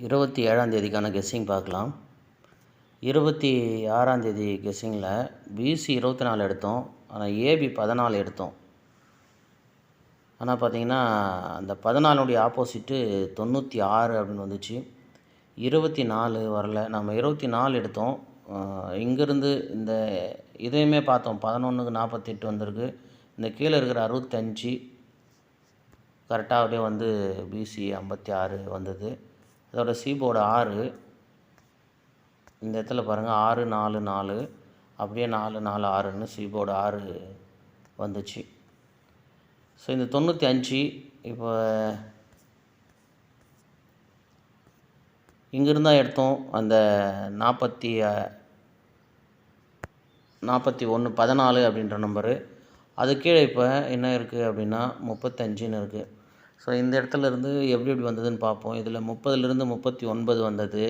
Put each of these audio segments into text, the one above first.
27ஆம் தேதிக்கான guessing பார்க்கலாம். 26ஆம் தேதி கெஸ்ஸிங்கில் பிசி 24 எடுத்தோம், ஆனால் ஏபி 14 எடுத்தோம். ஆனால் பார்த்திங்கன்னா அந்த 14உடைய ஆப்போசிட்டு 96 அப்படின்னு வந்துச்சு. 24 வரல. நம்ம 24 எடுத்தோம். இங்கேருந்து இந்த இதையுமே பார்த்தோம், 11க்கு 48 வந்திருக்கு. இந்த கீழே இருக்கிற 65 கரெக்டாக அப்படியே வந்து பிசி 56 வந்தது. அதோட சி போர்டு 6, இந்த இடத்துல பாருங்கள் 6 4 4 அப்படியே 4 4 6ன்னு சி போர்டு 6 வந்துச்சு. ஸோ இந்த 95 இப்போ இங்கிருந்தான் எடுத்தோம். அந்த 41 14 அப்படின்ற நம்பரு. அது கீழே இப்போ என்ன இருக்குது அப்படின்னா 35ன்னு இருக்குது. ஸோ இந்த இடத்துல இருந்து எப்படி வந்ததுன்னு பார்ப்போம். இதில் 30லேருந்து 39 வந்தது,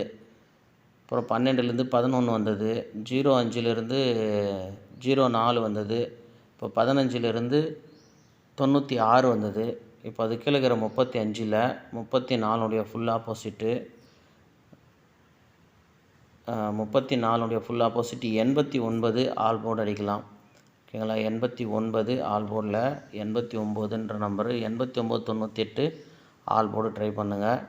அப்புறம் 12லேருந்து 11 வந்தது, 05லேருந்து 04 வந்தது, இப்போ 15லேருந்து 96 வந்தது. இப்போ அது கீழே இருக்கிற 35ல் 34உடைய ஃபுல் ஆப்போசிட்டு 89 ஆல் போர்டு அடிக்கலாம். ஓகேங்களா. 89 ஆல் போர்டில் 89ன்ற நம்பரு 89 98 ஆல் போர்டு ட்ரை பண்ணுங்கள்.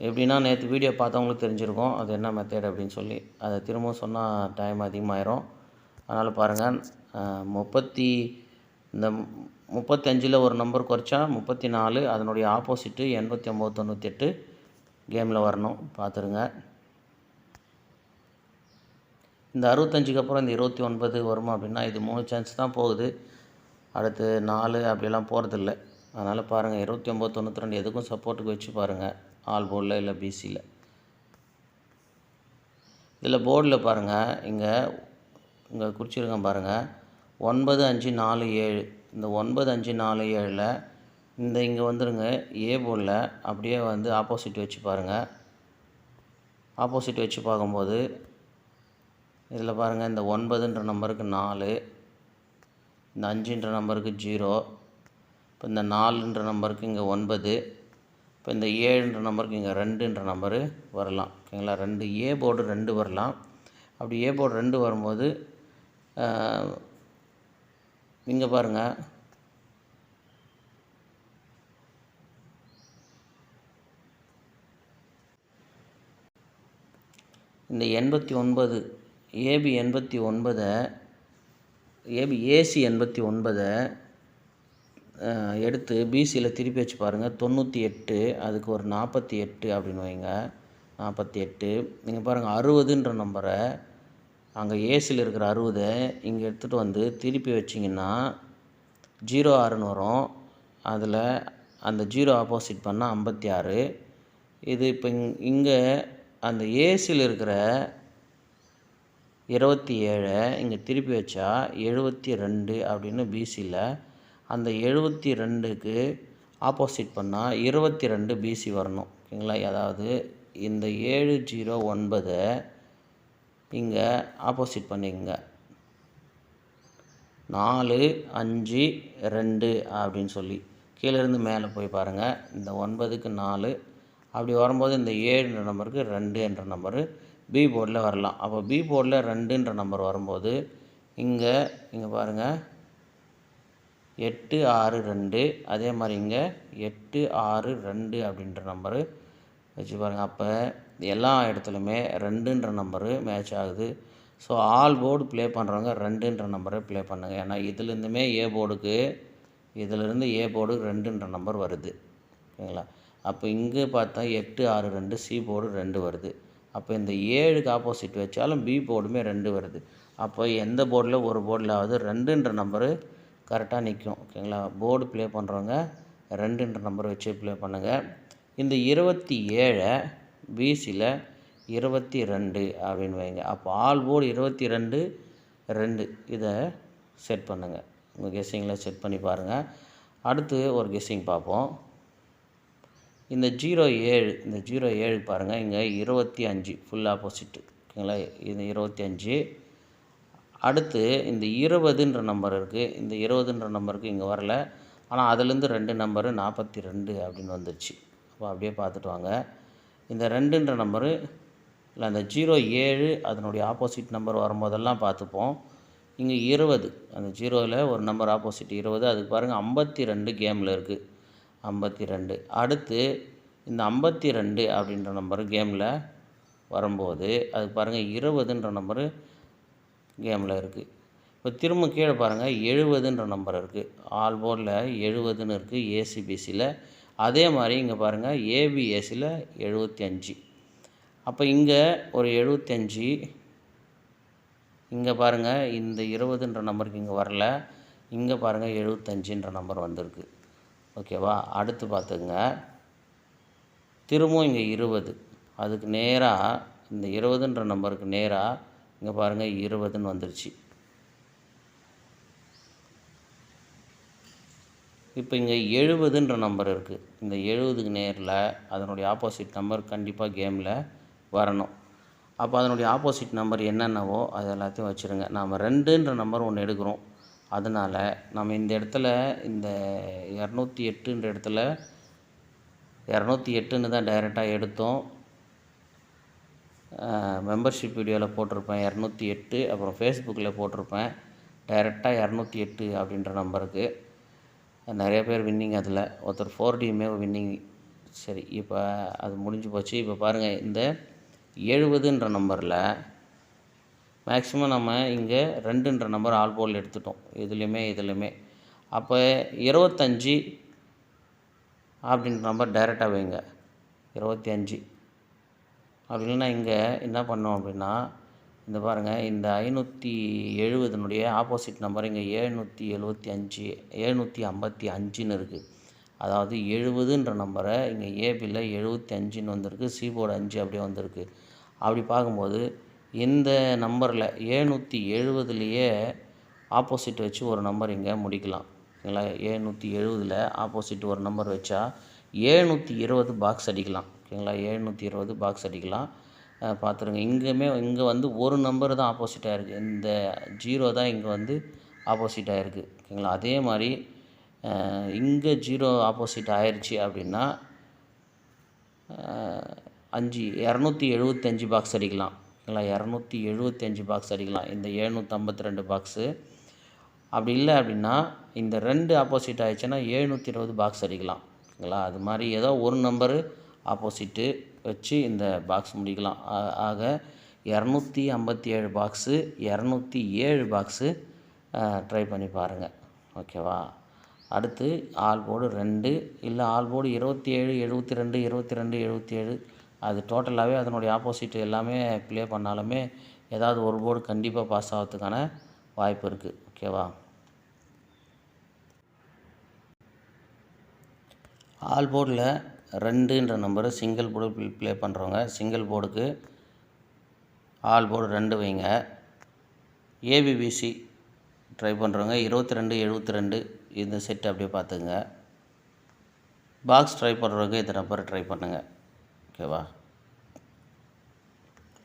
எப்படின்னா நேற்று வீடியோ பார்த்தவங்களுக்கு தெரிஞ்சிருக்கும் அது என்ன மெத்தட் அப்படின்னு சொல்லி. அதை திரும்பவும் சொன்னால் டைம் அதிகமாகிடும். அதனால் பாருங்கள், இந்த 35ல் ஒரு நம்பர் குறைச்சா 34, அதனுடைய ஆப்போசிட்டு 89 98 கேமில் வரணும், பார்த்துருங்க. இந்த 65க்கு அப்புறம் இந்த 29 வருமா அப்படின்னா இது 3 சான்ஸ் தான் போகுது. அடுத்து 4 அப்படியெல்லாம் போகிறதில்ல. அதனால் பாருங்கள், 29 92 எதுக்கும் சப்போர்ட்டுக்கு வச்சு பாருங்கள், ஆல் போர்டில் இல்லை பிசியில். இதில் போர்டில் பாருங்கள், இங்கே குறிச்சிருக்கேன் பாருங்கள், 9 5 4 7. இந்த 9 5 4 7ல் இந்த இங்கே வந்துடுங்க. ஏ போர்டில் அப்படியே வந்து ஆப்போசிட் வச்சு பாருங்கள். ஆப்போசிட் வச்சு பார்க்கும்போது இதில் பாருங்கள், இந்த 9ன்ற நம்பருக்கு 4, இந்த 5ன்ற நம்பருக்கு 0, இப்போ இந்த 4ன்ற நம்பருக்கு இங்கே 9, இப்போ இந்த 7ன்ற நம்பருக்கு இங்கே 2ன்ற நம்பரு வரலாம். ஓகேங்களா. 2 ஏ போர்டு 2 வரலாம். அப்படி ஏ போர்டு 2 வரும்போது இங்கே பாருங்கள், இந்த 89 ஏபி 89 ஏசி 89 எடுத்து பிசியில் திருப்பி வச்சு பாருங்கள். 98, அதுக்கு ஒரு 48 அப்படின்னு வைங்க. 48 நீங்கள் பாருங்கள், 60ன்ற நம்பரை அங்கே ஏசியில் இருக்கிற 60 இங்கே எடுத்துகிட்டு வந்து திருப்பி வச்சிங்கன்னா 06ன்னு வரும். அதில் அந்த 0 ஆப்போசிட் பண்ணால் 56. இது இப்போ இங்கே அந்த ஏசியில் இருக்கிற 27 இங்கே திருப்பி வச்சா 72 அப்படின்னு பிசியில் அந்த 72க்கு ஆப்போசிட் பண்ணால் 22 பிசி வரணும். ஓகேங்களா. அதாவது இந்த 709 இங்கே ஆப்போசிட் பண்ணிங்க 4 5 2 அப்படின்னு சொல்லி கீழேருந்து மேலே போய் பாருங்கள். இந்த 9க்கு 4 அப்படி வரும்போது இந்த 7ன்ற நம்பருக்கு 2ன்ற நம்பரு பி போர்டில் வரலாம். அப்போ பி போர்டில் 2ன்ற நம்பர் வரும்போது இங்கே பாருங்கள் 8 6 2, அதே மாதிரி இங்கே 8 6 2 அப்படின்ற நம்பரு வச்சு பாருங்கள். அப்போ எல்லா இடத்துலையுமே 2ன்ற நம்பரு மேட்ச் ஆகுது. ஸோ ஆல் போர்டு ப்ளே பண்ணுறவங்க 2ன்ற நம்பரை ப்ளே பண்ணுங்கள். ஏன்னா இதுலேருந்துமே ஏ போர்டுக்கு இதிலேருந்து ஏ போர்டு 2ன்ற நம்பர் வருது. ஓகேங்களா. அப்போ இங்கே பார்த்தா 8 6 2 சி போர்டு 2 வருது. அப்போ இந்த 7க்கு ஆப்போசிட் வச்சாலும் பி போர்டுமே 2 வருது. அப்போ எந்த போர்டில் ஒரு போர்டிலாவது 2ன்ற நம்பரு கரெக்டாக நிற்கும். ஓகேங்களா. போர்டு ப்ளே பண்ணுறவங்க 2ன்ற நம்பரை வச்சு ப்ளே பண்ணுங்கள். இந்த 27 பிசியில் 22 அப்படின்னு வைங்க. அப்போ ஆல் போர்டு 22 2 இதை செட் பண்ணுங்கள். உங்கள் கெஸ்ஸிங்கில் செட் பண்ணி பாருங்கள். அடுத்து ஒரு கெஸ்ஸிங் பார்ப்போம். இந்த 07 பாருங்கள், இங்கே 25 ஃபுல் ஆப்போசிட்டு. ஓகேங்களா. இது 25. அடுத்து இந்த 20ன்ற நம்பர் இருக்குது. இந்த 20ன்ற நம்பருக்கு இங்கே வரல, ஆனால் அதுலேருந்து 2 நம்பரு 42 அப்படின்னு வந்துருச்சு. அப்போ அப்படியே பார்த்துட்டு வாங்க. இந்த 2ன்ற நம்பரு இல்லை அந்த 07 அதனுடைய ஆப்போசிட் நம்பர் வரும்போதெல்லாம் பார்த்துப்போம். இங்கே 20 அந்த 0ல் ஒரு நம்பர் ஆப்போசிட் 20 அதுக்கு பாருங்கள் 52 கேமில் இருக்குது. 52 அடுத்து இந்த 52 அப்படின்ற நம்பர் கேமில் வரும்போது அதுக்கு பாருங்கள் 20ன்ற நம்பரு கேமில் இருக்குது. இப்போ திரும்ப கீழே பாருங்கள் 70ன்ற நம்பர் இருக்குது. ஆல் போர்டில் 70ன்னு இருக்குது ஏசிபிசியில். அதே மாதிரி இங்கே பாருங்கள் ஏபிஎஸ்சியில் 75. அப்போ இங்கே ஒரு 75, இங்கே பாருங்கள் இந்த 20ன்ற நம்பருக்கு இங்கே வரல, இங்கே பாருங்கள் 75ன்ற நம்பர் வந்திருக்கு. ஓகேவா? அடுத்து பார்த்துங்க, திரும்பவும் இங்கே 20 அதுக்கு நேராக இந்த 20ன்ற நம்பருக்கு நேராக இங்கே பாருங்கள் 20ன்னு வந்துருச்சு. இப்போ இங்கே 70ன்ற நம்பர் இருக்குது. இந்த 70க்கு நேரில் அதனுடைய ஆப்போசிட் நம்பர் கண்டிப்பாக கேமில் வரணும். அப்போ அதனுடைய ஆப்போசிட் நம்பர் என்னென்னவோ அது எல்லாத்தையும் வச்சுருங்க. நாம் 2ன்ற நம்பர் ஒன்று எடுக்கிறோம். அதனால் நம்ம இந்த இடத்துல இந்த 208ன்ற இடத்துல 208ன்னு தான் டைரெக்டாக எடுத்தோம். மெம்பர்ஷிப் வீடியோவில் போட்டிருப்பேன் 208, அப்புறம் ஃபேஸ்புக்கில் போட்டிருப்பேன் டைரெக்டாக 208 அப்படின்ற நம்பருக்கு. நிறைய பேர் வின்னிங், அதில் ஒருத்தர் 4Dமே வின்னிங். சரி, இப்போ அது முடிஞ்சு போச்சு. இப்போ பாருங்கள் இந்த 70ன்ற நம்பரில் மேக்ஸிமம் நம்ம இங்கே 2ன்ற நம்பர் ஆல் போர்டில் எடுத்துட்டோம் இதுலேயுமே. அப்போ 25 அப்படின்ற நம்பர் டைரெக்டாக வைங்க 25. அப்படி இல்லைன்னா இங்கே என்ன பண்ணோம் அப்படின்னா இந்த பாருங்கள் இந்த 570னுடைய ஆப்போசிட் நம்பர் இங்கே 775 755ன்னு இருக்குது. அதாவது 70ன்ற நம்பரை இங்கே ஏபியில் 75ன்னு வந்திருக்கு, சி போர்டு 5 அப்படியே வந்திருக்கு. அப்படி பார்க்கும்போது இந்த நம்பரில் 770லேயே ஆப்போசிட் வச்சு ஒரு நம்பர் இங்கே முடிக்கலாம். ஓகேங்களா? 770ல் ஆப்போசிட் ஒரு நம்பர் வச்சா 720 பாக்ஸ் அடிக்கலாம். ஓகேங்களா? 720 பாக்ஸ் அடிக்கலாம். பார்த்துருங்க, இங்கே வந்து ஒரு நம்பர் தான் ஆப்போசிட்டாக இருக்குது. இந்த 0 தான் இங்கே வந்து ஆப்போசிட்டாக இருக்குது. ஓகேங்களா? அதே மாதிரி இங்கே 0 ஆப்போசிட் ஆயிடுச்சு அப்படின்னா 275 பாக்ஸ் அடிக்கலாம். ஓகேங்களா? 275 பாக்ஸ் அடிக்கலாம் இந்த 752 பாக்ஸு. அப்படி இல்லை அப்படின்னா இந்த 2 ஆப்போசிட் ஆகிடுச்சுன்னா 720 பாக்ஸ் அடிக்கலாம். ஓகேங்களா? அது மாதிரி ஏதோ ஒரு நம்பரு ஆப்போசிட்டு வச்சு இந்த பாக்ஸ் முடிக்கலாம். ஆக 257 பாக்ஸு 207 பாக்ஸு ட்ரை பண்ணி பாருங்கள். ஓகேவா? அடுத்து ஆல் போர்டு 2 இல்லை ஆல் போர்டு 27 72 22 77 அது டோட்டலாகவே அதனுடைய ஆப்போசிட் எல்லாமே ப்ளே பண்ணாலுமே ஏதாவது ஒரு போர்டு கண்டிப்பாக பாஸ் ஆகிறதுக்கான வாய்ப்பு இருக்குது. ஓகேவா? ஆல் போர்டில் 2ன்ற நம்பரு சிங்கிள் போர்டு ப்ளே பண்ணுறவங்க சிங்கிள் போர்டுக்கு ஆல் போர்டு 2 வைங்க. ஏபிபிசி ட்ரை பண்ணுறவங்க 22 72 இந்த செட் அப்படியே பார்த்துங்க. பாக்ஸ் ட்ரை பண்ணுறவங்க இந்த நம்பரை ட்ரை பண்ணுங்கள். ஓகேவா?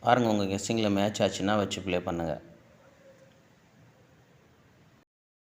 பாருங்கள், உங்கள் கெஸ்ஸிங்கில் மேட்ச் ஆச்சுன்னா வச்சு ப்ளே பண்ணுங்கள்.